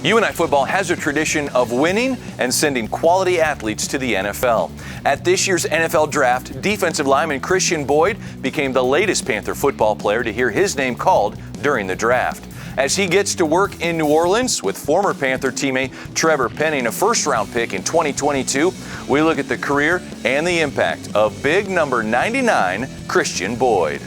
UNI Football has a tradition of winning and sending quality athletes to the NFL. At this year's NFL Draft, defensive lineman Khristian Boyd became the latest Panther football player to hear his name called during the draft. As he gets to work in New Orleans with former Panther teammate Trevor Penning, a first-round pick in 2022, we look at the career and the impact of big number 99, Khristian Boyd.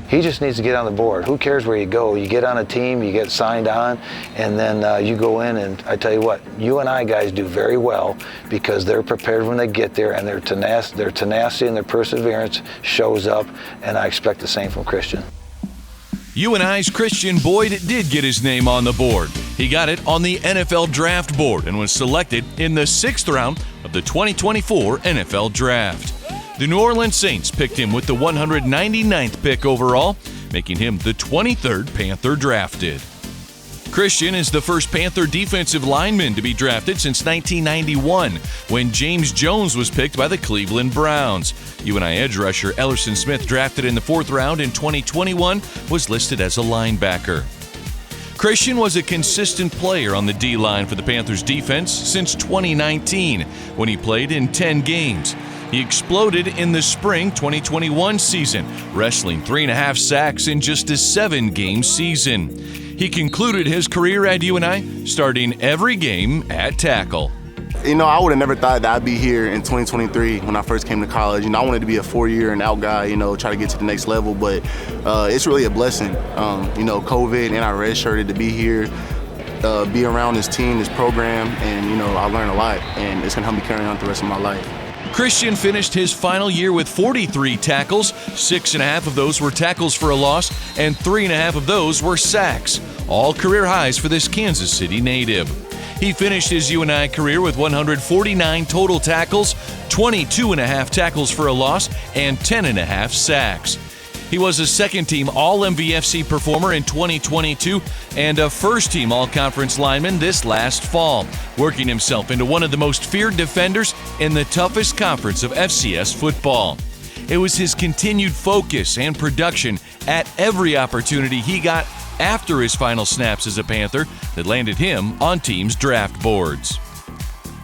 He just needs to get on the board. Who cares where you go? You get on a team, you get signed on, and then you go in, and I tell you what, UNI guys do very well because they're prepared when they get there, and their tenacity and their perseverance shows up, and I expect the same from Khristian. UNI's Khristian Boyd did get his name on the board. He got it on the NFL Draft Board and was selected in the 6th round of the 2024 NFL Draft. The New Orleans Saints picked him with the 199th pick overall, making him the 23rd Panther drafted. Khristian is the first Panther defensive lineman to be drafted since 1991, when James Jones was picked by the Cleveland Browns. UNI edge rusher Ellerson Smith, drafted in the 4th round in 2021, was listed as a linebacker. Khristian was a consistent player on the D-line for the Panthers defense since 2019, when he played in 10 games. He exploded in the spring 2021 season, wrestling 3.5 sacks in just a 7-game season. He concluded his career at UNI, starting every game at tackle. You know, I would have never thought that I'd be here in 2023 when I first came to college. You know, I wanted to be a 4-year and out guy, you know, try to get to the next level, but it's really a blessing. You know, COVID and I redshirted to be here, be around this team, this program, and, you know, I learned a lot, and it's going to help me carry on the rest of my life. Khristian finished his final year with 43 tackles. 6.5 of those were tackles for a loss, and 3.5 of those were sacks, all career highs for this Kansas City native. He finished his UNI career with 149 total tackles, 22.5 tackles for a loss, and 10.5 sacks. He was a second-team All-MVFC performer in 2022 and a first-team All-Conference lineman this last fall, working himself into one of the most feared defenders in the toughest conference of FCS football. It was his continued focus and production at every opportunity he got after his final snaps as a Panther that landed him on teams' draft boards.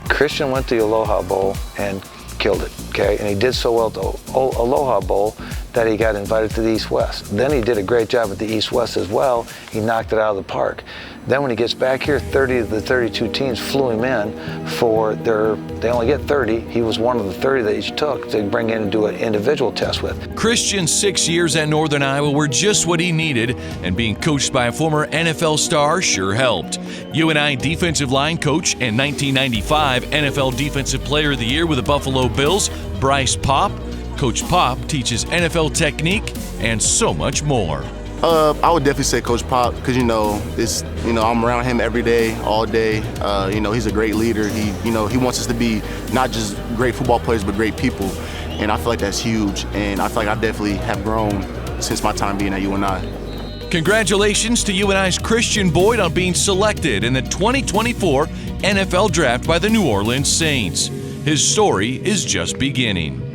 Khristian went to the Aloha Bowl and killed it, okay? And he did so well at the Aloha Bowl that he got invited to the East-West. Then he did a great job at the East-West as well. He knocked it out of the park. Then when he gets back here, 30 of the 32 teams flew him in for they only get 30. He was one of the 30 that each took to bring in and do an individual test with. Khristian's 6 years at Northern Iowa were just what he needed, and being coached by a former NFL star sure helped. UNI defensive line coach and 1995 NFL Defensive Player of the Year with the Buffalo Bills, Bryce Popp. Coach Popp teaches NFL technique and so much more. I would definitely say Coach Popp because, you know, I'm around him every day, all day. You know, he's a great leader. He wants us to be not just great football players, but great people. And I feel like that's huge. And I feel like I definitely have grown since my time being at UNI. Congratulations to UNI's Khristian Boyd on being selected in the 2024 NFL Draft by the New Orleans Saints. His story is just beginning.